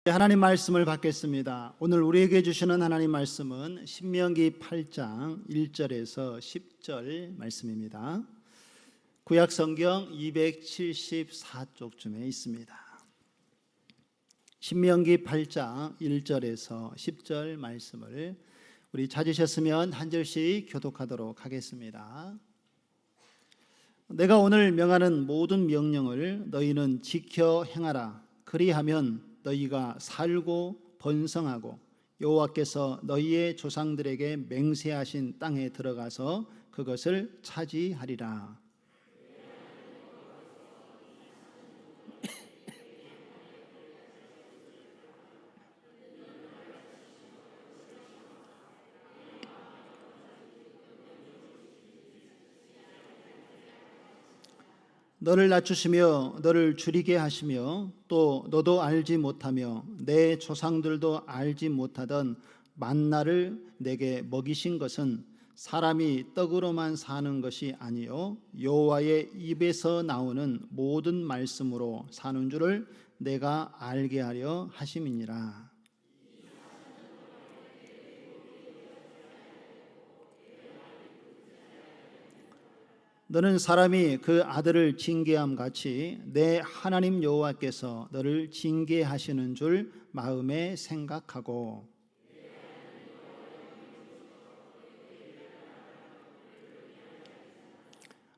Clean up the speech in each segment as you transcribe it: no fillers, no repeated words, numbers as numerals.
하나님 말씀을 받겠습니다. 오늘 우리에게 주시는 하나님 말씀은 신명기 8장 1절에서 10절 말씀입니다. 구약 성경 274쪽쯤에 있습니다. 신명기 8장 1절에서 10절 말씀을 우리 찾으셨으면 한 절씩 교독하도록 하겠습니다. 내가 오늘 명하는 모든 명령을 너희는 지켜 행하라. 그리하면 너희가 살고 번성하고 여호와께서 너희의 조상들에게 맹세하신 땅에 들어가서 그것을 차지하리라. 너를 낮추시며 너를 줄이게 하시며 또 너도 알지 못하며 내 조상들도 알지 못하던 만나를 내게 먹이신 것은 사람이 떡으로만 사는 것이 아니요 여호와의 입에서 나오는 모든 말씀으로 사는 줄을 내가 알게 하려 하심이니라. 너는 사람이 그 아들을 징계함 같이 내 하나님 여호와께서 너를 징계하시는 줄 마음에 생각하고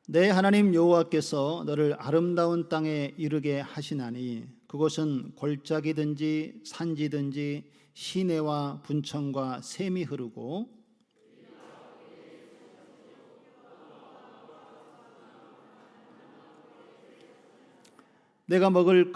내 하나님 여호와께서 너를 아름다운 땅에 이르게 하시나니 그곳은 골짜기든지 산지든지 시내와 분천과 샘이 흐르고 내가 먹을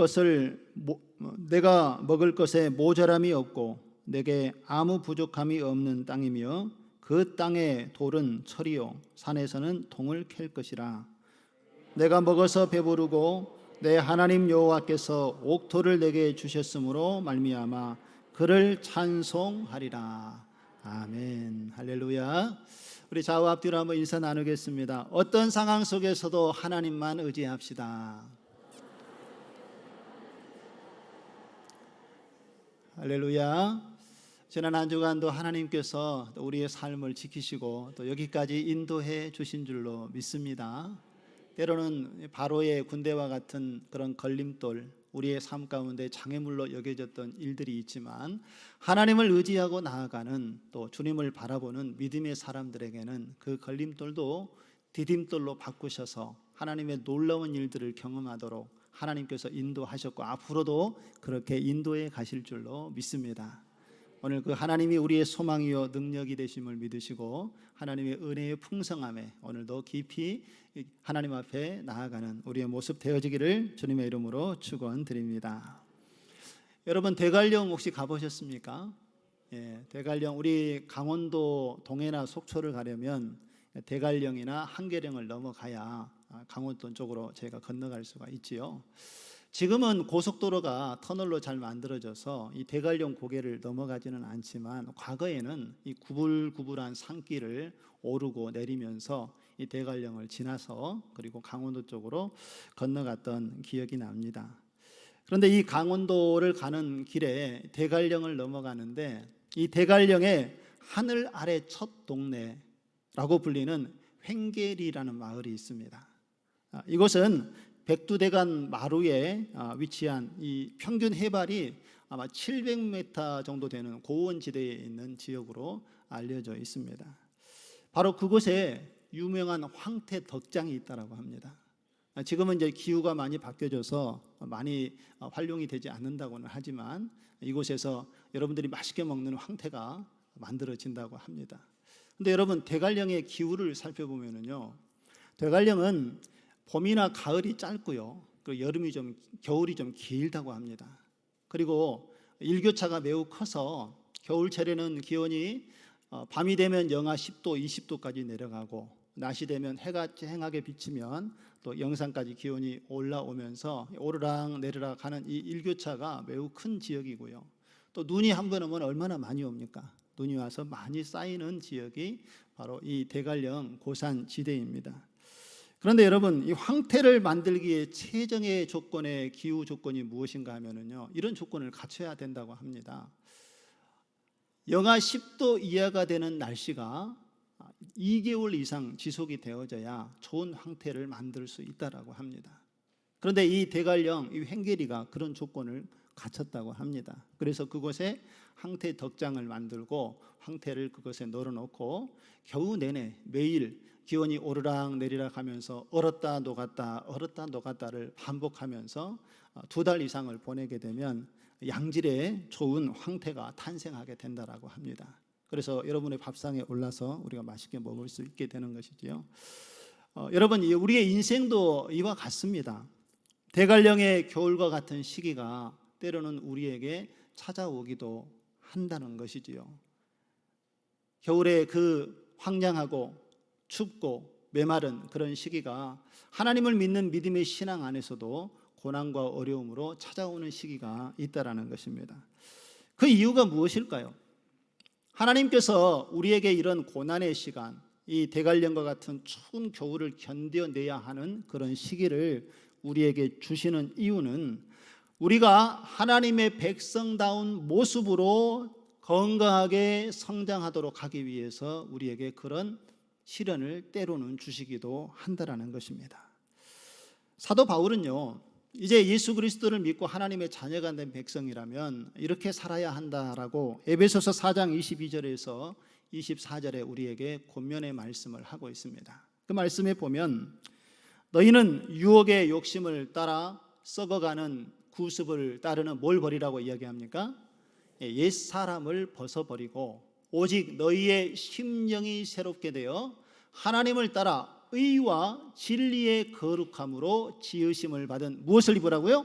것에 모자람이 없고 내게 아무 부족함이 없는 땅이며 그 땅의 돌은 철이요 산에서는 동을 캘 것이라. 내가 먹어서 배부르고 내 하나님 여호와께서 옥토를 내게 주셨으므로 말미암아 그를 찬송하리라. 아멘. 할렐루야. 우리 좌우 앞뒤로 한번 인사 나누겠습니다. 어떤 상황 속에서도 하나님만 의지합시다. 할렐루야. 지난 한 주간도 하나님께서 또 우리의 삶을 지키시고 또 여기까지 인도해 주신 줄로 믿습니다. 때로는 바로의 군대와 같은 그런 걸림돌, 우리의 삶 가운데 장애물로 여겨졌던 일들이 있지만 하나님을 의지하고 나아가는 또 주님을 바라보는 믿음의 사람들에게는 그 걸림돌도 디딤돌로 바꾸셔서 하나님의 놀라운 일들을 경험하도록 하나님께서 인도하셨고 앞으로도 그렇게 인도해 가실 줄로 믿습니다. 오늘 그 하나님이 우리의 소망이요 능력이 되심을 믿으시고 하나님의 은혜의 풍성함에 오늘도 깊이 하나님 앞에 나아가는 우리의 모습 되어지기를 주님의 이름으로 축원드립니다. 여러분 대관령 혹시 가보셨습니까? 예, 대관령 우리 강원도 동해나 속초를 가려면 대관령이나 한계령을 넘어가야 강원도 쪽으로 저희가 건너갈 수가 있지요. 지금은 고속도로가 터널로 잘 만들어져서 이 대관령 고개를 넘어가지는 않지만 과거에는 이 구불구불한 산길을 오르고 내리면서 이 대관령을 지나서 그리고 강원도 쪽으로 건너갔던 기억이 납니다. 그런데 이 강원도를 가는 길에 대관령을 넘어가는데 이 대관령의 하늘 아래 첫 동네라고 불리는 횡계리라는 마을이 있습니다. 이곳은 백두대간 마루에 위치한 이 평균 해발이 아마 700m 정도 되는 고원지대에 있는 지역으로 알려져 있습니다. 바로 그곳에 유명한 황태 덕장이 있다고 합니다. 지금은 이제 기후가 많이 바뀌어져서 많이 활용이 되지 않는다고는 하지만 이곳에서 여러분들이 맛있게 먹는 황태가 만들어진다고 합니다. 근데 여러분 대관령의 기후를 살펴보면요, 대관령은 봄이나 가을이 짧고요, 그리고 겨울이 좀 길다고 합니다. 그리고 일교차가 매우 커서 겨울철에는 기온이 밤이 되면 영하 10도, 20도까지 내려가고 낮이 되면 해가 쨍하게 비치면 또 영상까지 기온이 올라오면서 오르락 내리락 하는 이 일교차가 매우 큰 지역이고요. 또 눈이 한 번 오면 얼마나 많이 옵니까? 눈이 와서 많이 쌓이는 지역이 바로 이 대관령 고산 지대입니다. 그런데 여러분, 이 황태를 만들기에 최정의 조건의 기후 조건이 무엇인가 하면은요, 이런 조건을 갖춰야 된다고 합니다. 영하 10도 이하가 되는 날씨가 2개월 이상 지속이 되어져야 좋은 황태를 만들 수 있다라고 합니다. 그런데 이 대관령, 이 횡계리가 그런 조건을 갖췄다고 합니다. 그래서 그곳에 황태 덕장을 만들고 황태를 그것에 널어놓고 겨우 내내 매일 기온이 오르락 내리락 하면서 얼었다 녹았다를 반복하면서 2달 이상을 보내게 되면 양질의 좋은 황태가 탄생하게 된다라고 합니다. 그래서 여러분의 밥상에 올라서 우리가 맛있게 먹을 수 있게 되는 것이지요. 여러분, 우리의 인생도 이와 같습니다. 대관령의 겨울과 같은 시기가 때로는 우리에게 찾아오기도 한다는 것이지요. 겨울에 그 황량하고 춥고 메마른 그런 시기가 하나님을 믿는 믿음의 신앙 안에서도 고난과 어려움으로 찾아오는 시기가 있다라는 것입니다. 그 이유가 무엇일까요? 하나님께서 우리에게 이런 고난의 시간, 이 대관령과 같은 추운 겨울을 견뎌내야 하는 그런 시기를 우리에게 주시는 이유는 우리가 하나님의 백성다운 모습으로 건강하게 성장하도록 하기 위해서 우리에게 그런 시련을 때로는 주시기도 한다라는 것입니다. 사도 바울은요, 이제 예수 그리스도를 믿고 하나님의 자녀가 된 백성이라면 이렇게 살아야 한다라고 에베소서 4장 22절에서 24절에 우리에게 권면의 말씀을 하고 있습니다. 그 말씀에 보면 너희는 유혹의 욕심을 따라 썩어가는 구습을 따르는 뭘 버리라고 이야기합니까? 옛 사람을 벗어버리고 오직 너희의 심령이 새롭게 되어 하나님을 따라 의와 진리의 거룩함으로 지으심을 받은 무엇을 입으라고요?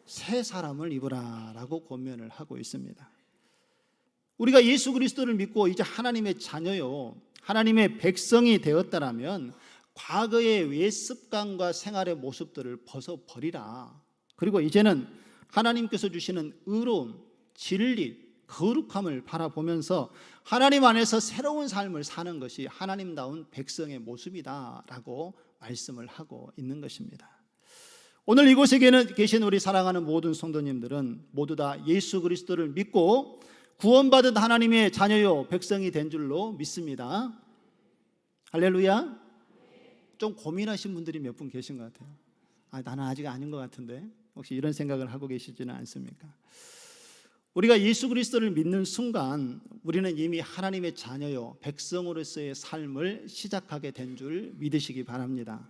새 사람을 입으라 라고 권면을 하고 있습니다. 우리가 예수 그리스도를 믿고 이제 하나님의 자녀요, 하나님의 백성이 되었다라면 과거의 옛 습관과 생활의 모습들을 벗어버리라. 그리고 이제는 하나님께서 주시는 의로움, 진리, 거룩함을 바라보면서 하나님 안에서 새로운 삶을 사는 것이 하나님다운 백성의 모습이다라고 말씀을 하고 있는 것입니다. 오늘 이곳에 계신 우리 사랑하는 모든 성도님들은 모두 다 예수 그리스도를 믿고 구원받은 하나님의 자녀요 백성이 된 줄로 믿습니다. 할렐루야. 좀 고민하신 분들이 몇 분 계신 것 같아요. 나는 아직 아닌 것 같은데, 혹시 이런 생각을 하고 계시지는 않습니까? 우리가 예수 그리스도를 믿는 순간 우리는 이미 하나님의 자녀요 백성으로서의 삶을 시작하게 된 줄 믿으시기 바랍니다.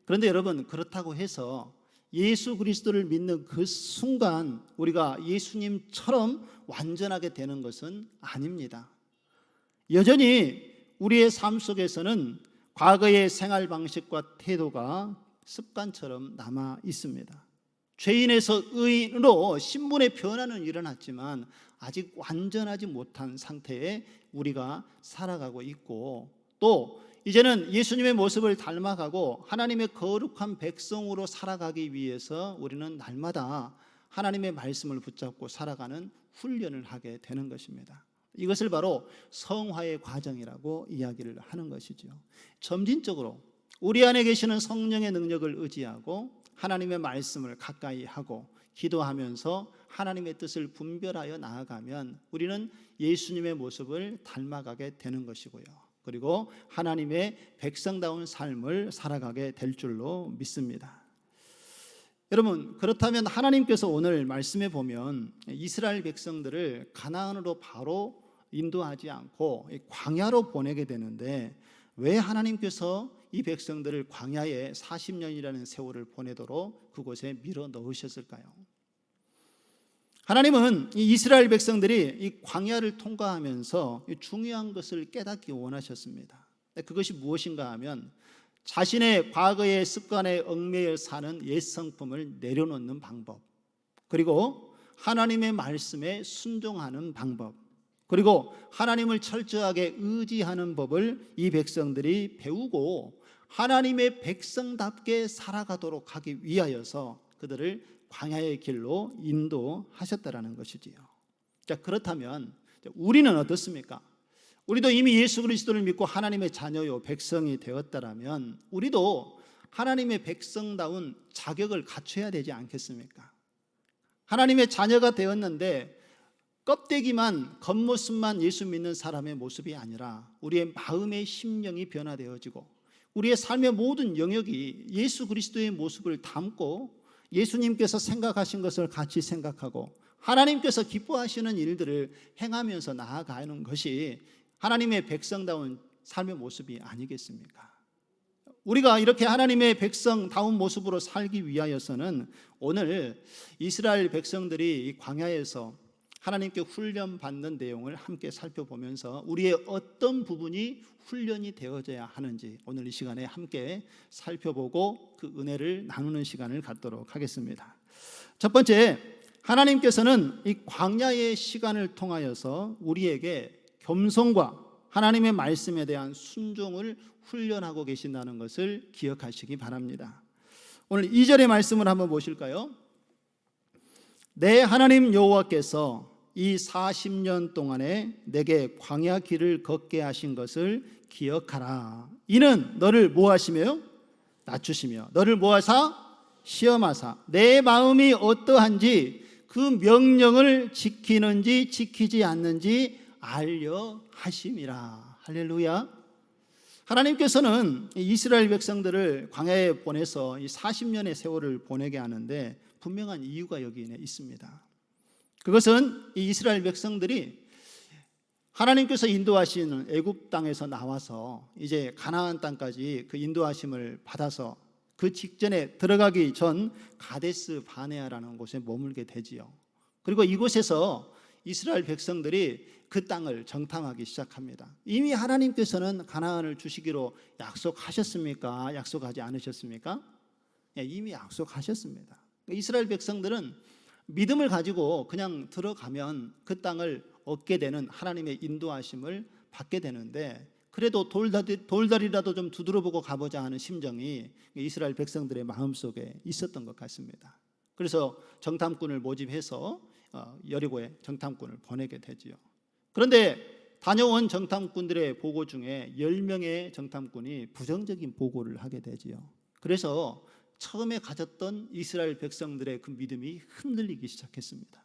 그런데 여러분, 그렇다고 해서 예수 그리스도를 믿는 그 순간 우리가 예수님처럼 완전하게 되는 것은 아닙니다. 여전히 우리의 삶 속에서는 과거의 생활 방식과 태도가 습관처럼 남아 있습니다. 죄인에서 의인으로 신분의 변화는 일어났지만 아직 완전하지 못한 상태에 우리가 살아가고 있고, 또 이제는 예수님의 모습을 닮아가고 하나님의 거룩한 백성으로 살아가기 위해서 우리는 날마다 하나님의 말씀을 붙잡고 살아가는 훈련을 하게 되는 것입니다. 이것을 바로 성화의 과정이라고 이야기를 하는 것이죠. 점진적으로 우리 안에 계시는 성령의 능력을 의지하고 하나님의 말씀을 가까이 하고 기도하면서 하나님의 뜻을 분별하여 나아가면 우리는 예수님의 모습을 닮아가게 되는 것이고요. 그리고 하나님의 백성다운 삶을 살아가게 될 줄로 믿습니다. 여러분, 그렇다면 하나님께서 오늘 말씀에 보면 이스라엘 백성들을 가나안으로 바로 인도하지 않고 광야로 보내게 되는데 왜 하나님께서 이 백성들을 광야에 40년이라는 세월을 보내도록 그곳에 밀어 넣으셨을까요? 하나님은 이 이스라엘 백성들이 이 광야를 통과하면서 중요한 것을 깨닫기 원하셨습니다. 그것이 무엇인가 하면 자신의 과거의 습관에 얽매여 사는 옛 성품을 내려놓는 방법, 그리고 하나님의 말씀에 순종하는 방법, 그리고 하나님을 철저하게 의지하는 법을 이 백성들이 배우고 하나님의 백성답게 살아가도록 하기 위하여서 그들을 광야의 길로 인도하셨다라는 것이지요. 자, 그렇다면 우리는 어떻습니까? 우리도 이미 예수 그리스도를 믿고 하나님의 자녀요 백성이 되었다라면 우리도 하나님의 백성다운 자격을 갖춰야 되지 않겠습니까? 하나님의 자녀가 되었는데 껍데기만, 겉모습만 예수 믿는 사람의 모습이 아니라 우리의 마음의 심령이 변화되어지고 우리의 삶의 모든 영역이 예수 그리스도의 모습을 담고 예수님께서 생각하신 것을 같이 생각하고 하나님께서 기뻐하시는 일들을 행하면서 나아가는 것이 하나님의 백성다운 삶의 모습이 아니겠습니까? 우리가 이렇게 하나님의 백성다운 모습으로 살기 위하여서는 오늘 이스라엘 백성들이 이 광야에서 하나님께 훈련받는 내용을 함께 살펴보면서 우리의 어떤 부분이 훈련이 되어져야 하는지 오늘 이 시간에 함께 살펴보고 그 은혜를 나누는 시간을 갖도록 하겠습니다. 첫 번째, 하나님께서는 이 광야의 시간을 통하여서 우리에게 겸손과 하나님의 말씀에 대한 순종을 훈련하고 계신다는 것을 기억하시기 바랍니다. 오늘 2절의 말씀을 한번 보실까요? 내 하나님 여호와께서 이 40년 동안에 내게 광야 길을 걷게 하신 것을 기억하라. 이는 너를 뭐하시며요? 낮추시며 너를 뭐하사? 시험하사 내 마음이 어떠한지 그 명령을 지키는지 지키지 않는지 알려 하심이라. 할렐루야. 하나님께서는 이스라엘 백성들을 광야에 보내서 이 40년의 세월을 보내게 하는데 분명한 이유가 여기에 있습니다. 그것은 이 이스라엘 백성들이 하나님께서 인도하시는 애굽 땅에서 나와서 이제 가나안 땅까지 그 인도하심을 받아서 그 직전에 들어가기 전 가데스 바네아라는 곳에 머물게 되지요. 그리고 이곳에서 이스라엘 백성들이 그 땅을 정탐하기 시작합니다. 이미 하나님께서는 가나안을 주시기로 약속하셨습니까? 약속하지 않으셨습니까? 이미 약속하셨습니다. 이스라엘 백성들은 믿음을 가지고 그냥 들어가면 그 땅을 얻게 되는 하나님의 인도하심을 받게 되는데 그래도 돌다리라도 좀 두드려보고 가보자 하는 심정이 이스라엘 백성들의 마음속에 있었던 것 같습니다. 그래서 정탐꾼을 모집해서 여리고에 정탐꾼을 보내게 되지요. 그런데 다녀온 정탐꾼들의 보고 중에 10명의 정탐꾼이 부정적인 보고를 하게 되지요. 그래서 처음에 가졌던 이스라엘 백성들의 그 믿음이 흔들리기 시작했습니다.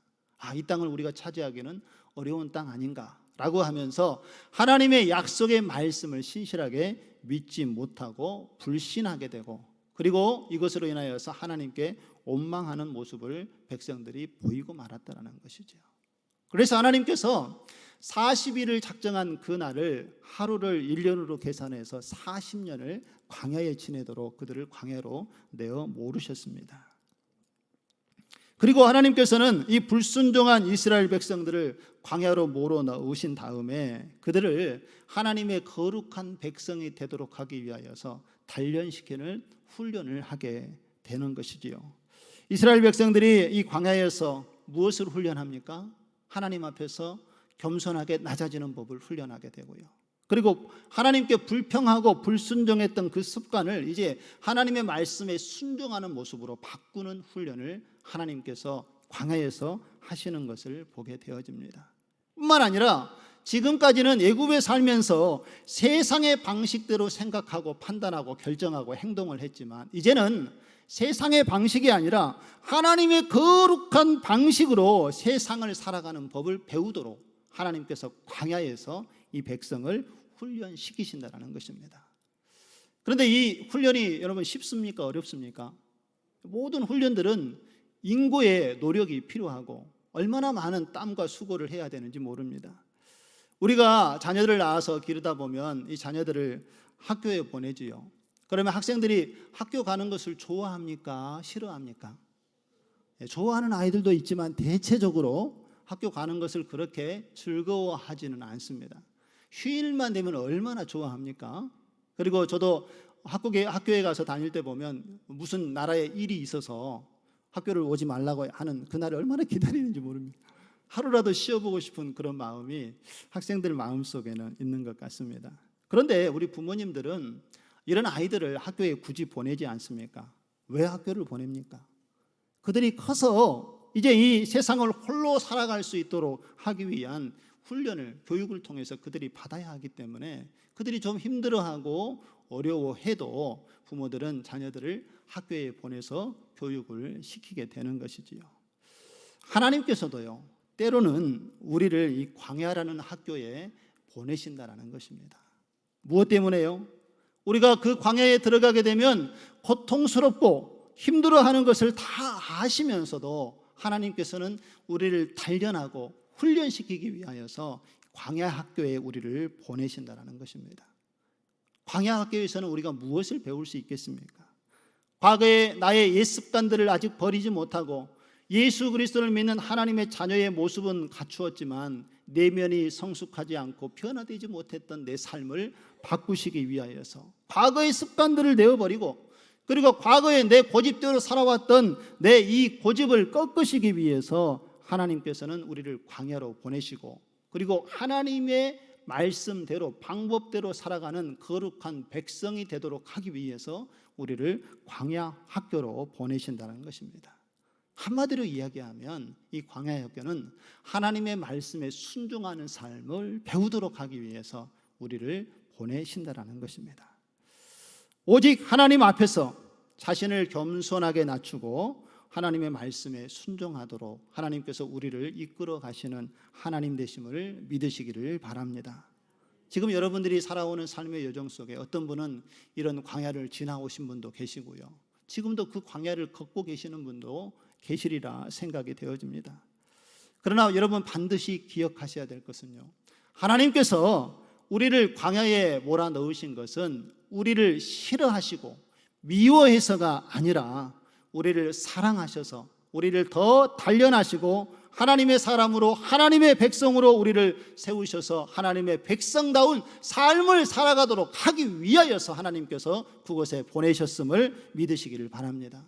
이 땅을 우리가 차지하기는 어려운 땅 아닌가라고 하면서 하나님의 약속의 말씀을 신실하게 믿지 못하고 불신하게 되고 그리고 이것으로 인하여서 하나님께 원망하는 모습을 백성들이 보이고 말았다는 것이죠. 그래서 하나님께서 40일을 작정한 그 날을 하루를 1년으로 계산해서 40년을 광야에 지내도록 그들을 광야로 내어 모르셨습니다. 그리고 하나님께서는 이 불순종한 이스라엘 백성들을 광야로 몰아 넣으신 다음에 그들을 하나님의 거룩한 백성이 되도록 하기 위하여서 단련시키는 훈련을 하게 되는 것이지요. 이스라엘 백성들이 이 광야에서 무엇을 훈련합니까? 하나님 앞에서 겸손하게 낮아지는 법을 훈련하게 되고요. 그리고 하나님께 불평하고 불순종했던 그 습관을 이제 하나님의 말씀에 순종하는 모습으로 바꾸는 훈련을 하나님께서 광야에서 하시는 것을 보게 되어집니다. 뿐만 아니라 지금까지는 애굽에 살면서 세상의 방식대로 생각하고 판단하고 결정하고 행동을 했지만 이제는 세상의 방식이 아니라 하나님의 거룩한 방식으로 세상을 살아가는 법을 배우도록 하나님께서 광야에서 이 백성을 훈련시키신다는 것입니다. 그런데 이 훈련이 여러분 쉽습니까? 어렵습니까? 모든 훈련들은 인고의 노력이 필요하고 얼마나 많은 땀과 수고를 해야 되는지 모릅니다. 우리가 자녀들을 낳아서 기르다 보면 이 자녀들을 학교에 보내지요. 그러면 학생들이 학교 가는 것을 좋아합니까? 싫어합니까? 좋아하는 아이들도 있지만 대체적으로 학교 가는 것을 그렇게 즐거워하지는 않습니다. 휴일만 되면 얼마나 좋아합니까? 그리고 저도 학교에 가서 다닐 때 보면 무슨 나라에 일이 있어서 학교를 오지 말라고 하는 그날을 얼마나 기다리는지 모릅니다. 하루라도 쉬어보고 싶은 그런 마음이 학생들 마음속에는 있는 것 같습니다. 그런데 우리 부모님들은 이런 아이들을 학교에 굳이 보내지 않습니까? 왜 학교를 보냅니까? 그들이 커서 이제 이 세상을 홀로 살아갈 수 있도록 하기 위한 훈련을 교육을 통해서 그들이 받아야 하기 때문에 그들이 좀 힘들어하고 어려워해도 부모들은 자녀들을 학교에 보내서 교육을 시키게 되는 것이지요. 하나님께서도요, 때로는 우리를 이 광야라는 학교에 보내신다라는 것입니다. 무엇 때문에요? 우리가 그 광야에 들어가게 되면 고통스럽고 힘들어하는 것을 다 아시면서도 하나님께서는 우리를 단련하고 훈련시키기 위하여서 광야 학교에 우리를 보내신다라는 것입니다. 광야 학교에서는 우리가 무엇을 배울 수 있겠습니까? 과거에 나의 옛 습관들을 아직 버리지 못하고 예수 그리스도를 믿는 하나님의 자녀의 모습은 갖추었지만 내면이 성숙하지 않고 변화되지 못했던 내 삶을 바꾸시기 위하여서 과거의 습관들을 내어버리고, 그리고 과거에 내 고집대로 살아왔던 내 이 고집을 꺾으시기 위해서 하나님께서는 우리를 광야로 보내시고, 그리고 하나님의 말씀대로 방법대로 살아가는 거룩한 백성이 되도록 하기 위해서 우리를 광야 학교로 보내신다는 것입니다. 한마디로 이야기하면 이 광야 학교는 하나님의 말씀에 순종하는 삶을 배우도록 하기 위해서 우리를 보내신다는 것입니다. 오직 하나님 앞에서 자신을 겸손하게 낮추고 하나님의 말씀에 순종하도록 하나님께서 우리를 이끌어 가시는 하나님 되심을 믿으시기를 바랍니다. 지금 여러분들이 살아오는 삶의 여정 속에 어떤 분은 이런 광야를 지나오신 분도 계시고요, 지금도 그 광야를 걷고 계시는 분도 계시리라 생각이 되어집니다. 그러나 여러분 반드시 기억하셔야 될 것은요, 하나님께서 우리를 광야에 몰아넣으신 것은 우리를 싫어하시고 미워해서가 아니라 우리를 사랑하셔서 우리를 더 단련하시고 하나님의 사람으로 하나님의 백성으로 우리를 세우셔서 하나님의 백성다운 삶을 살아가도록 하기 위하여서 하나님께서 그곳에 보내셨음을 믿으시기를 바랍니다.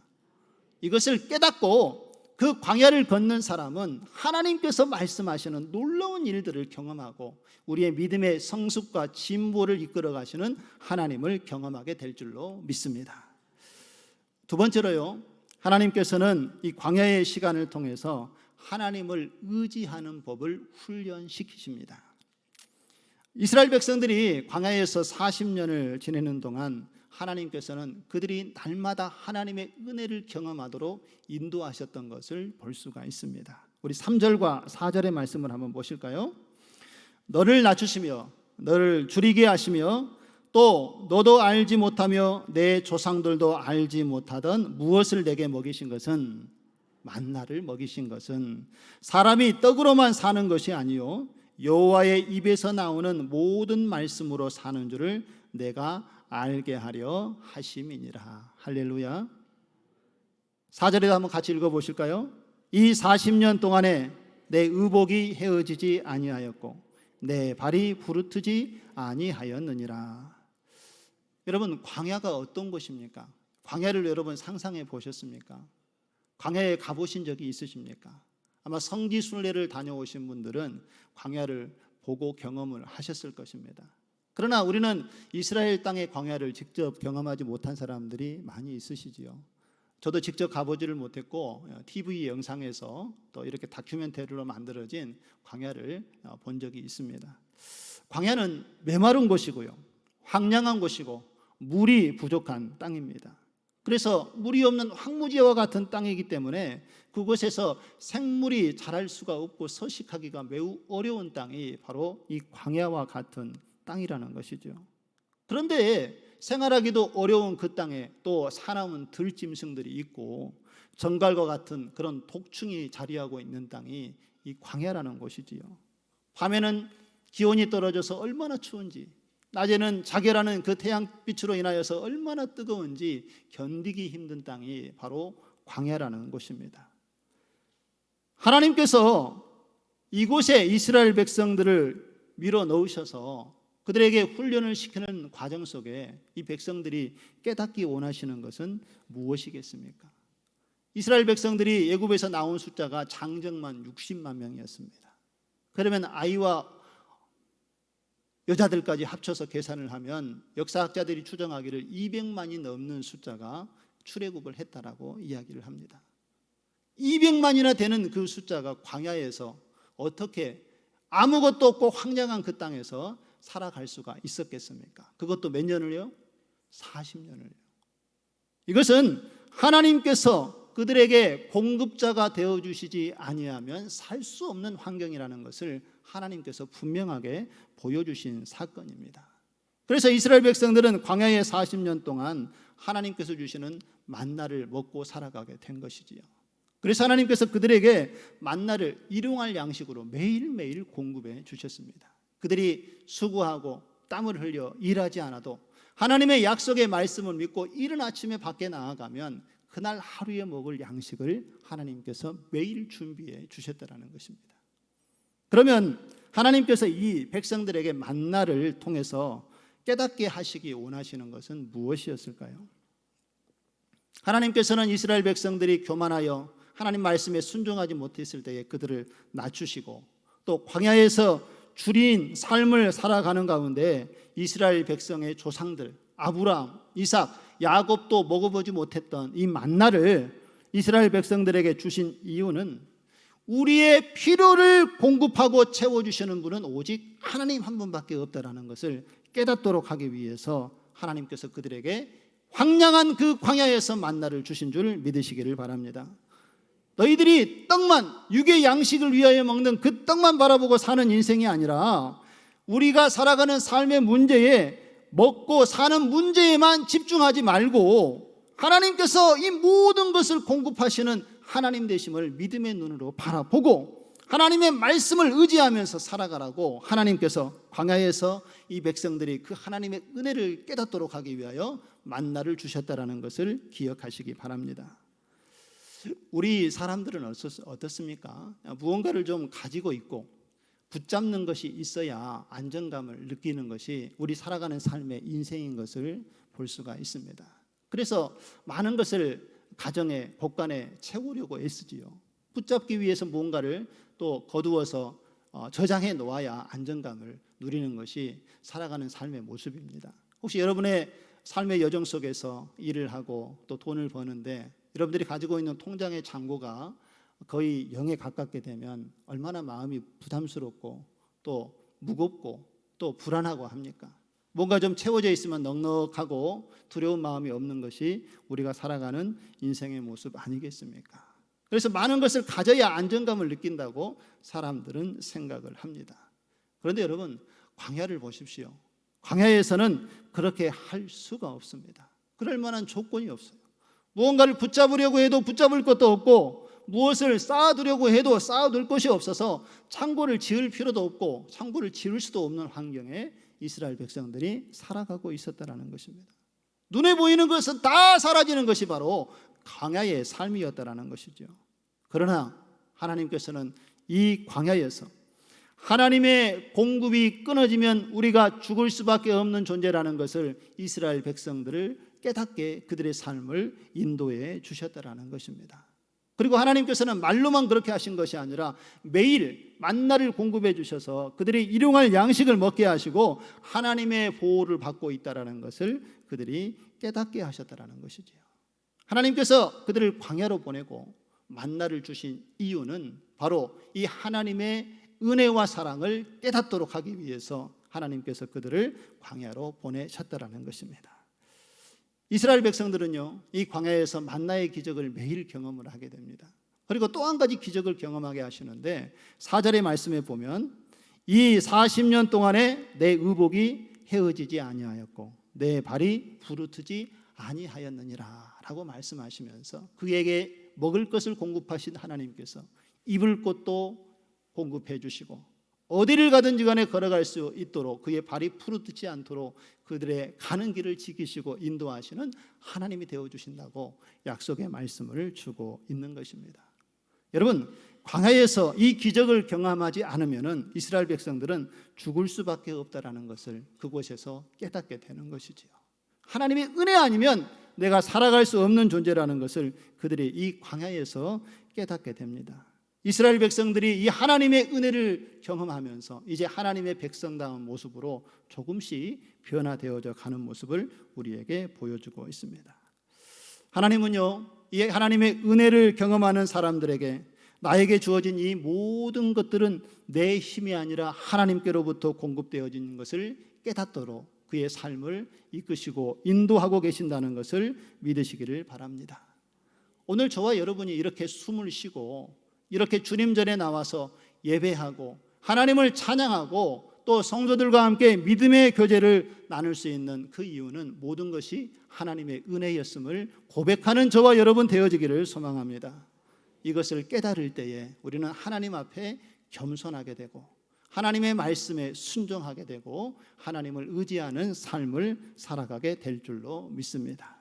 이것을 깨닫고 그 광야를 걷는 사람은 하나님께서 말씀하시는 놀라운 일들을 경험하고 우리의 믿음의 성숙과 진보를 이끌어 가시는 하나님을 경험하게 될 줄로 믿습니다. 두 번째로요, 하나님께서는 이 광야의 시간을 통해서 하나님을 의지하는 법을 훈련시키십니다. 이스라엘 백성들이 광야에서 40년을 지내는 동안 하나님께서는 그들이 날마다 하나님의 은혜를 경험하도록 인도하셨던 것을 볼 수가 있습니다. 우리 3절과 4절의 말씀을 한번 보실까요? 너를 낮추시며 너를 줄이게 하시며 또 너도 알지 못하며 내 조상들도 알지 못하던 무엇을 내게 먹이신 것은, 만나를 먹이신 것은 사람이 떡으로만 사는 것이 아니요 여호와의 입에서 나오는 모든 말씀으로 사는 줄을 내가 알게 하려 하심이니라. 할렐루야. 4절에도 한번 같이 읽어보실까요? 이 40년 동안에 내 의복이 헤어지지 아니하였고 내 발이 부르트지 아니하였느니라. 여러분, 광야가 어떤 곳입니까? 광야를 여러분 상상해 보셨습니까? 광야에 가보신 적이 있으십니까? 아마 성지순례를 다녀오신 분들은 광야를 보고 경험을 하셨을 것입니다. 그러나 우리는 이스라엘 땅의 광야를 직접 경험하지 못한 사람들이 많이 있으시지요. 저도 직접 가보지를 못했고 TV 영상에서 또 이렇게 다큐멘터리로 만들어진 광야를 본 적이 있습니다. 광야는 메마른 곳이고요, 황량한 곳이고 물이 부족한 땅입니다. 그래서 물이 없는 황무지와 같은 땅이기 때문에 그곳에서 생물이 자랄 수가 없고 서식하기가 매우 어려운 땅이 바로 이 광야와 같은 땅이라는 것이죠. 그런데 생활하기도 어려운 그 땅에 또 사나운 들짐승들이 있고 정갈과 같은 그런 독충이 자리하고 있는 땅이 이 광야라는 곳이지요. 밤에는 기온이 떨어져서 얼마나 추운지, 낮에는 자결하는 그 태양빛으로 인하여서 얼마나 뜨거운지 견디기 힘든 땅이 바로 광야라는 곳입니다. 하나님께서 이곳에 이스라엘 백성들을 밀어넣으셔서 그들에게 훈련을 시키는 과정 속에 이 백성들이 깨닫기 원하시는 것은 무엇이겠습니까? 이스라엘 백성들이 애굽에서 나온 숫자가 장정만 60만 명이었습니다. 그러면 아이와 여자들까지 합쳐서 계산을 하면 역사학자들이 추정하기를 200만이 넘는 숫자가 출애굽을 했다라고 이야기를 합니다. 200만이나 되는 그 숫자가 광야에서 어떻게 아무것도 없고 황량한 그 땅에서 살아갈 수가 있었겠습니까? 그것도 몇 년을요? 40년을요. 이것은 하나님께서 그들에게 공급자가 되어주시지 아니하면 살 수 없는 환경이라는 것을 하나님께서 분명하게 보여주신 사건입니다. 그래서 이스라엘 백성들은 광야의 40년 동안 하나님께서 주시는 만나를 먹고 살아가게 된 것이지요. 그래서 하나님께서 그들에게 만나를 일용할 양식으로 매일매일 공급해 주셨습니다. 그들이 수고하고 땀을 흘려 일하지 않아도 하나님의 약속의 말씀을 믿고 이른 아침에 밖에 나아가면 그날 하루에 먹을 양식을 하나님께서 매일 준비해 주셨다는 것입니다. 그러면 하나님께서 이 백성들에게 만나를 통해서 깨닫게 하시기 원하시는 것은 무엇이었을까요? 하나님께서는 이스라엘 백성들이 교만하여 하나님 말씀에 순종하지 못했을 때에 그들을 낮추시고 또 광야에서 주린 삶을 살아가는 가운데 이스라엘 백성의 조상들 아브라함, 이삭, 야곱도 먹어보지 못했던 이 만나를 이스라엘 백성들에게 주신 이유는 우리의 필요를 공급하고 채워주시는 분은 오직 하나님 한 분밖에 없다라는 것을 깨닫도록 하기 위해서 하나님께서 그들에게 황량한 그 광야에서 만나를 주신 줄 믿으시기를 바랍니다. 너희들이 떡만, 육의 양식을 위하여 먹는 그 떡만 바라보고 사는 인생이 아니라 우리가 살아가는 삶의 문제에 먹고 사는 문제에만 집중하지 말고 하나님께서 이 모든 것을 공급하시는 하나님 되심을 믿음의 눈으로 바라보고 하나님의 말씀을 의지하면서 살아가라고 하나님께서 광야에서 이 백성들이 그 하나님의 은혜를 깨닫도록 하기 위하여 만나를 주셨다는 것을 기억하시기 바랍니다. 우리 사람들은 어떻습니까? 무언가를 좀 가지고 있고 붙잡는 것이 있어야 안정감을 느끼는 것이 우리 살아가는 삶의 인생인 것을 볼 수가 있습니다. 그래서 많은 것을 가정에 곳간에 채우려고 애쓰지요. 붙잡기 위해서 무언가를 또 거두어서 저장해 놓아야 안정감을 누리는 것이 살아가는 삶의 모습입니다. 혹시 여러분의 삶의 여정 속에서 일을 하고 또 돈을 버는데 여러분들이 가지고 있는 통장의 잔고가 거의 0에 가깝게 되면 얼마나 마음이 부담스럽고 또 무겁고 또 불안하고 합니까? 뭔가 좀 채워져 있으면 넉넉하고 두려운 마음이 없는 것이 우리가 살아가는 인생의 모습 아니겠습니까? 그래서 많은 것을 가져야 안정감을 느낀다고 사람들은 생각을 합니다. 그런데 여러분, 광야를 보십시오. 광야에서는 그렇게 할 수가 없습니다. 그럴 만한 조건이 없어요. 무언가를 붙잡으려고 해도 붙잡을 것도 없고 무엇을 쌓아두려고 해도 쌓아둘 것이 없어서 창고를 지을 필요도 없고 창고를 지을 수도 없는 환경에 이스라엘 백성들이 살아가고 있었다는 것입니다. 눈에 보이는 것은 다 사라지는 것이 바로 광야의 삶이었다는 것이죠. 그러나 하나님께서는 이 광야에서 하나님의 공급이 끊어지면 우리가 죽을 수밖에 없는 존재라는 것을 이스라엘 백성들을 깨닫게 그들의 삶을 인도해 주셨다는 것입니다. 그리고 하나님께서는 말로만 그렇게 하신 것이 아니라 매일 만나를 공급해 주셔서 그들이 일용할 양식을 먹게 하시고 하나님의 보호를 받고 있다는 것을 그들이 깨닫게 하셨다는 것이지요. 하나님께서 그들을 광야로 보내고 만나를 주신 이유는 바로 이 하나님의 은혜와 사랑을 깨닫도록 하기 위해서 하나님께서 그들을 광야로 보내셨다는 것입니다. 이스라엘 백성들은요, 이 광야에서 만나의 기적을 매일 경험을 하게 됩니다. 그리고 또 한 가지 기적을 경험하게 하시는데 4절의 말씀에 보면 이 40년 동안에 내 의복이 헤어지지 아니하였고 내 발이 부르트지 아니하였느니라 라고 말씀하시면서 그에게 먹을 것을 공급하신 하나님께서 입을 곳도 공급해 주시고 어디를 가든지 간에 걸어갈 수 있도록 그의 발이 부르트지 않도록 그들의 가는 길을 지키시고 인도하시는 하나님이 되어주신다고 약속의 말씀을 주고 있는 것입니다. 여러분, 광야에서 이 기적을 경험하지 않으면 이스라엘 백성들은 죽을 수밖에 없다는 것을 그곳에서 깨닫게 되는 것이지요. 하나님의 은혜 아니면 내가 살아갈 수 없는 존재라는 것을 그들이 이 광야에서 깨닫게 됩니다. 이스라엘 백성들이 이 하나님의 은혜를 경험하면서 이제 하나님의 백성다운 모습으로 조금씩 변화되어져 가는 모습을 우리에게 보여주고 있습니다. 하나님은요, 이 하나님의 은혜를 경험하는 사람들에게 나에게 주어진 이 모든 것들은 내 힘이 아니라 하나님께로부터 공급되어진 것을 깨닫도록 그의 삶을 이끄시고 인도하고 계신다는 것을 믿으시기를 바랍니다. 오늘 저와 여러분이 이렇게 숨을 쉬고 이렇게 주님 전에 나와서 예배하고 하나님을 찬양하고 또 성도들과 함께 믿음의 교제를 나눌 수 있는 그 이유는 모든 것이 하나님의 은혜였음을 고백하는 저와 여러분 되어지기를 소망합니다. 이것을 깨달을 때에 우리는 하나님 앞에 겸손하게 되고 하나님의 말씀에 순종하게 되고 하나님을 의지하는 삶을 살아가게 될 줄로 믿습니다.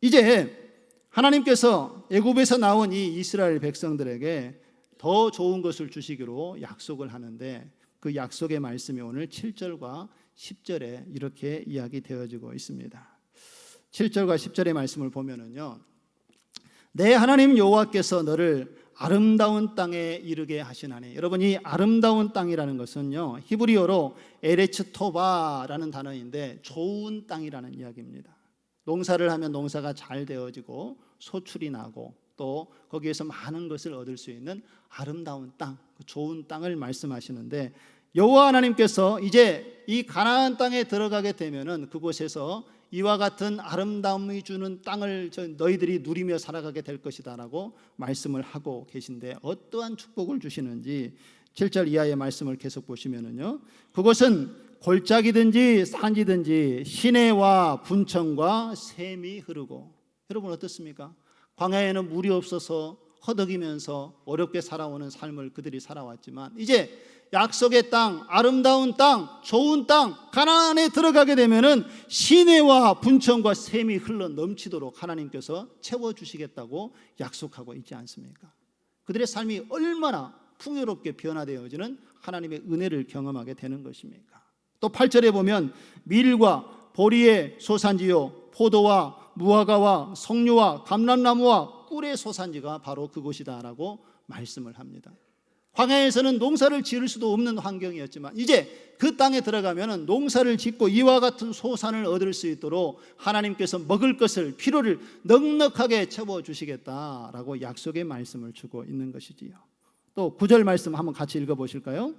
이제 하나님께서 애굽에서 나온 이 이스라엘 백성들에게 더 좋은 것을 주시기로 약속을 하는데 그 약속의 말씀이 오늘 7절과 10절에 이렇게 이야기되어지고 있습니다. 7절과 10절의 말씀을 보면은요, 내 하나님 여호와께서 너를 아름다운 땅에 이르게 하시나니, 여러분 이 아름다운 땅이라는 것은요 히브리어로 에레츠토바라는 단어인데 좋은 땅이라는 이야기입니다. 농사를 하면 농사가 잘 되어지고 소출이 나고 또 거기에서 많은 것을 얻을 수 있는 아름다운 땅, 좋은 땅을 말씀하시는데 여호와 하나님께서 이제 이 가나안 땅에 들어가게 되면은 그곳에서 이와 같은 아름다움이 주는 땅을 너희들이 누리며 살아가게 될 것이다라고 말씀을 하고 계신데 어떠한 축복을 주시는지 7절 이하의 말씀을 계속 보시면은요, 그것은 골짜기든지 산지든지 시내와 분천과 샘이 흐르고, 여러분 어떻습니까? 광야에는 물이 없어서 허덕이면서 어렵게 살아오는 삶을 그들이 살아왔지만 이제 약속의 땅, 아름다운 땅, 좋은 땅 가나안에 들어가게 되면은 시내와 분천과 샘이 흘러 넘치도록 하나님께서 채워주시겠다고 약속하고 있지 않습니까? 그들의 삶이 얼마나 풍요롭게 변화되어지는 하나님의 은혜를 경험하게 되는 것입니까? 또 8절에 보면 밀과 보리의 소산지요 포도와 무화과와 석류와 감람나무와 꿀의 소산지가 바로 그곳이다라고 말씀을 합니다. 광야에서는 농사를 지을 수도 없는 환경이었지만 이제 그 땅에 들어가면 농사를 짓고 이와 같은 소산을 얻을 수 있도록 하나님께서 먹을 것을, 필요를 넉넉하게 채워주시겠다라고 약속의 말씀을 주고 있는 것이지요. 또 9절 말씀 한번 같이 읽어보실까요?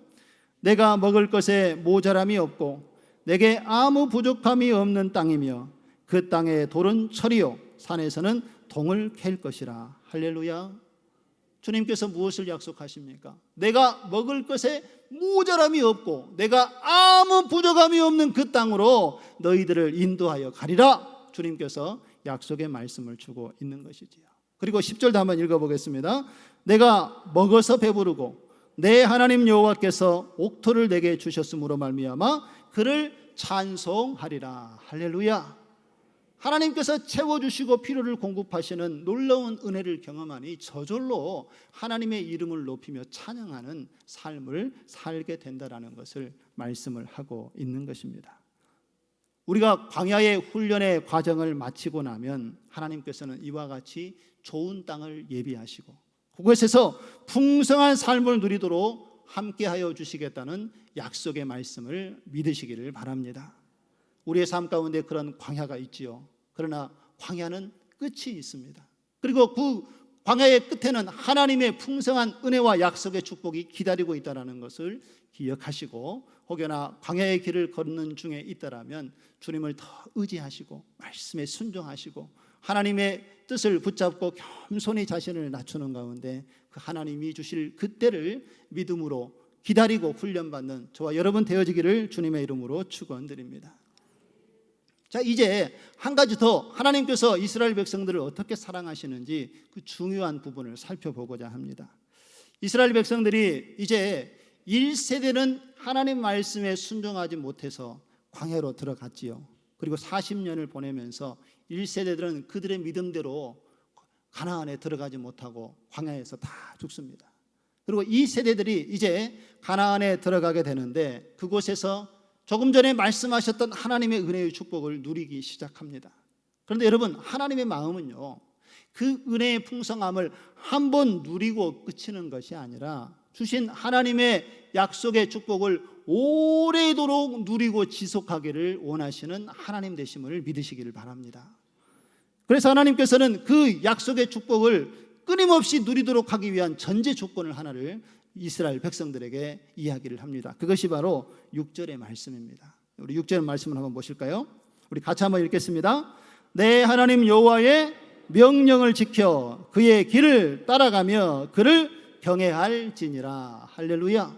내가 먹을 것에 모자람이 없고 내게 아무 부족함이 없는 땅이며 그 땅의 돌은 철이요 산에서는 동을 캘 것이라. 할렐루야. 주님께서 무엇을 약속하십니까? 내가 먹을 것에 모자람이 없고 내가 아무 부족함이 없는 그 땅으로 너희들을 인도하여 가리라. 주님께서 약속의 말씀을 주고 있는 것이지요. 그리고 10절도 한번 읽어보겠습니다. 내가 먹어서 배부르고 내 하나님 여호와께서 옥토를 내게 주셨으므로 말미암아 그를 찬송하리라. 할렐루야. 하나님께서 채워주시고 필요를 공급하시는 놀라운 은혜를 경험하니 저절로 하나님의 이름을 높이며 찬양하는 삶을 살게 된다라는 것을 말씀을 하고 있는 것입니다. 우리가 광야의 훈련의 과정을 마치고 나면 하나님께서는 이와 같이 좋은 땅을 예비하시고 그곳에서 풍성한 삶을 누리도록 함께하여 주시겠다는 약속의 말씀을 믿으시기를 바랍니다. 우리의 삶 가운데 그런 광야가 있지요. 그러나 광야는 끝이 있습니다. 그리고 그 광야의 끝에는 하나님의 풍성한 은혜와 약속의 축복이 기다리고 있다는 것을 기억하시고 혹여나 광야의 길을 걷는 중에 있다라면 주님을 더 의지하시고 말씀에 순종하시고 하나님의 뜻을 붙잡고 겸손히 자신을 낮추는 가운데 그 하나님이 주실 그때를 믿음으로 기다리고 훈련받는 저와 여러분 되어지기를 주님의 이름으로 축원드립니다. 자, 이제 한 가지 더 하나님께서 이스라엘 백성들을 어떻게 사랑하시는지 그 중요한 부분을 살펴보고자 합니다. 이스라엘 백성들이 이제 1세대는 하나님 말씀에 순종하지 못해서 광야로 들어갔지요. 그리고 40년을 보내면서 1세대들은 그들의 믿음대로 가나안에 들어가지 못하고 광야에서 다 죽습니다. 그리고 2세대들이 이제 가나안에 들어가게 되는데 그곳에서 조금 전에 말씀하셨던 하나님의 은혜의 축복을 누리기 시작합니다. 그런데 여러분, 하나님의 마음은요, 그 은혜의 풍성함을 한 번 누리고 그치는 것이 아니라 주신 하나님의 약속의 축복을 오래도록 누리고 지속하기를 원하시는 하나님 되심을 믿으시기를 바랍니다. 그래서 하나님께서는 그 약속의 축복을 끊임없이 누리도록 하기 위한 전제 조건을 하나를 이스라엘 백성들에게 이야기를 합니다. 그것이 바로 6절의 말씀입니다. 우리 6절 말씀을 한번 보실까요? 우리 같이 한번 읽겠습니다. 내 하나님 여호와의 명령을 지켜 그의 길을 따라가며 그를 경외할지니라. 할렐루야.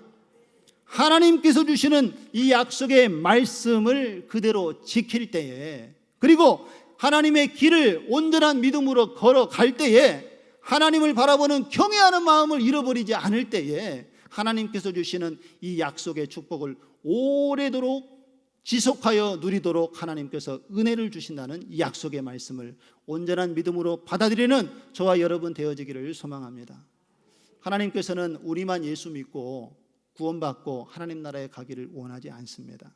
하나님께서 주시는 이 약속의 말씀을 그대로 지킬 때에, 그리고 하나님의 길을 온전한 믿음으로 걸어갈 때에, 하나님을 바라보는 경외하는 마음을 잃어버리지 않을 때에 하나님께서 주시는 이 약속의 축복을 오래도록 지속하여 누리도록 하나님께서 은혜를 주신다는 이 약속의 말씀을 온전한 믿음으로 받아들이는 저와 여러분 되어지기를 소망합니다. 하나님께서는 우리만 예수 믿고 구원받고 하나님 나라에 가기를 원하지 않습니다.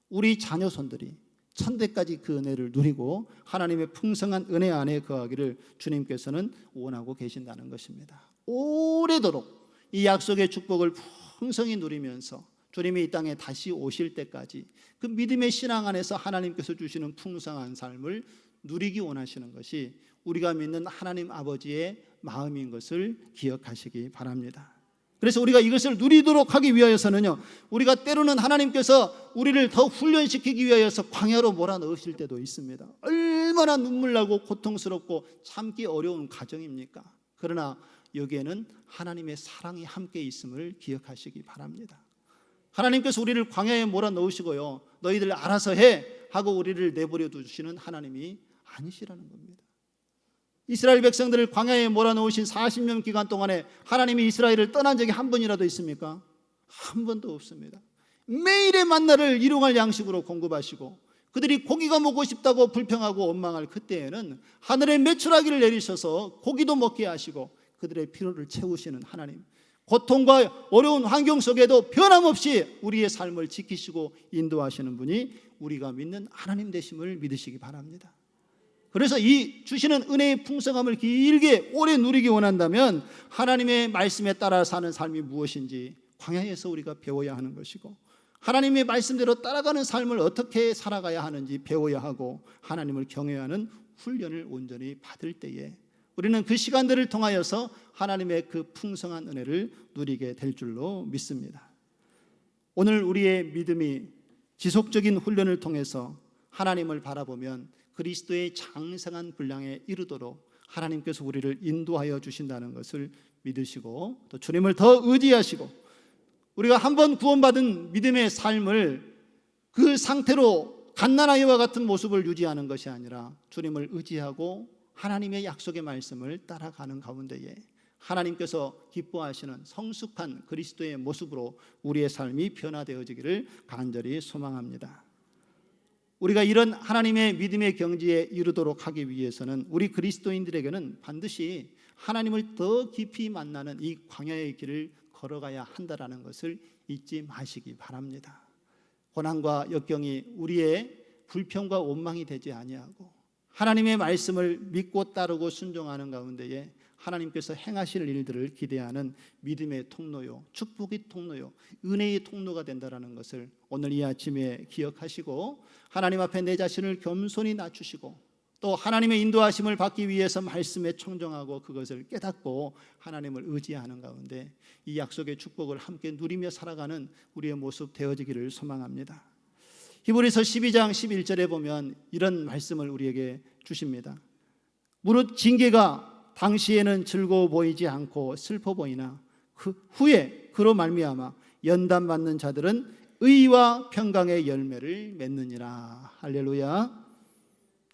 우리 자녀손들이 천대까지 그 은혜를 누리고 하나님의 풍성한 은혜 안에 거하기를 주님께서는 원하고 계신다는 것입니다. 오래도록 이 약속의 축복을 풍성히 누리면서 주님이 이 땅에 다시 오실 때까지 그 믿음의 신앙 안에서 하나님께서 주시는 풍성한 삶을 누리기 원하시는 것이 우리가 믿는 하나님 아버지의 마음인 것을 기억하시기 바랍니다. 그래서 우리가 이것을 누리도록 하기 위하여서는요, 우리가 때로는 하나님께서 우리를 더 훈련시키기 위하여서 광야로 몰아넣으실 때도 있습니다. 얼마나 눈물나고 고통스럽고 참기 어려운 과정입니까? 그러나 여기에는 하나님의 사랑이 함께 있음을 기억하시기 바랍니다. 하나님께서 우리를 광야에 몰아넣으시고요, 너희들 알아서 해 하고 우리를 내버려 두시는 하나님이 아니시라는 겁니다. 이스라엘 백성들을 광야에 몰아넣으신 40년 기간 동안에 하나님이 이스라엘을 떠난 적이 한 번이라도 있습니까? 한 번도 없습니다. 매일의 만나를 일용할 양식으로 공급하시고, 그들이 고기가 먹고 싶다고 불평하고 원망할 그때에는 하늘에 메추라기를 내리셔서 고기도 먹게 하시고 그들의 필요를 채우시는 하나님, 고통과 어려운 환경 속에도 변함없이 우리의 삶을 지키시고 인도하시는 분이 우리가 믿는 하나님 되심을 믿으시기 바랍니다. 그래서 이 주시는 은혜의 풍성함을 길게 오래 누리기 원한다면 하나님의 말씀에 따라 사는 삶이 무엇인지 광야에서 우리가 배워야 하는 것이고, 하나님의 말씀대로 따라가는 삶을 어떻게 살아가야 하는지 배워야 하고, 하나님을 경외하는 훈련을 온전히 받을 때에 우리는 그 시간들을 통하여서 하나님의 그 풍성한 은혜를 누리게 될 줄로 믿습니다. 오늘 우리의 믿음이 지속적인 훈련을 통해서 하나님을 바라보면 그리스도의 장성한 분량에 이르도록 하나님께서 우리를 인도하여 주신다는 것을 믿으시고, 또 주님을 더 의지하시고, 우리가 한번 구원받은 믿음의 삶을 그 상태로 갓난아이와 같은 모습을 유지하는 것이 아니라 주님을 의지하고 하나님의 약속의 말씀을 따라가는 가운데에 하나님께서 기뻐하시는 성숙한 그리스도의 모습으로 우리의 삶이 변화되어지기를 간절히 소망합니다. 우리가 이런 하나님의 믿음의 경지에 이르도록 하기 위해서는 우리 그리스도인들에게는 반드시 하나님을 더 깊이 만나는 이 광야의 길을 걸어가야 한다라는 것을 잊지 마시기 바랍니다. 고난과 역경이 우리의 불평과 원망이 되지 아니하고 하나님의 말씀을 믿고 따르고 순종하는 가운데에 하나님께서 행하실 일들을 기대하는 믿음의 통로요, 축복의 통로요, 은혜의 통로가 된다라는 것을 오늘 이 아침에 기억하시고, 하나님 앞에 내 자신을 겸손히 낮추시고, 또 하나님의 인도하심을 받기 위해서 말씀에 청정하고 그것을 깨닫고 하나님을 의지하는 가운데 이 약속의 축복을 함께 누리며 살아가는 우리의 모습 되어지기를 소망합니다. 히브리서 12장 11절에 보면 이런 말씀을 우리에게 주십니다. 무릇 징계가 당시에는 즐거워 보이지 않고 슬퍼 보이나 그 후에 그로 말미암아 연단받는 자들은 의와 평강의 열매를 맺느니라. 할렐루야.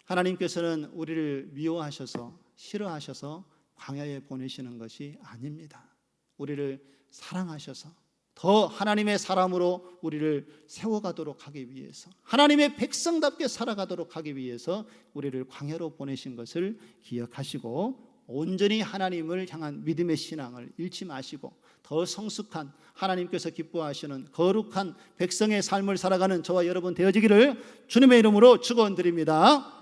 하나님께서는 우리를 미워하셔서 싫어하셔서 광야에 보내시는 것이 아닙니다. 우리를 사랑하셔서 더 하나님의 사람으로 우리를 세워가도록 하기 위해서, 하나님의 백성답게 살아가도록 하기 위해서 우리를 광야로 보내신 것을 기억하시고, 온전히 하나님을 향한 믿음의 신앙을 잃지 마시고 더 성숙한 하나님께서 기뻐하시는 거룩한 백성의 삶을 살아가는 저와 여러분 되어지기를 주님의 이름으로 축원드립니다.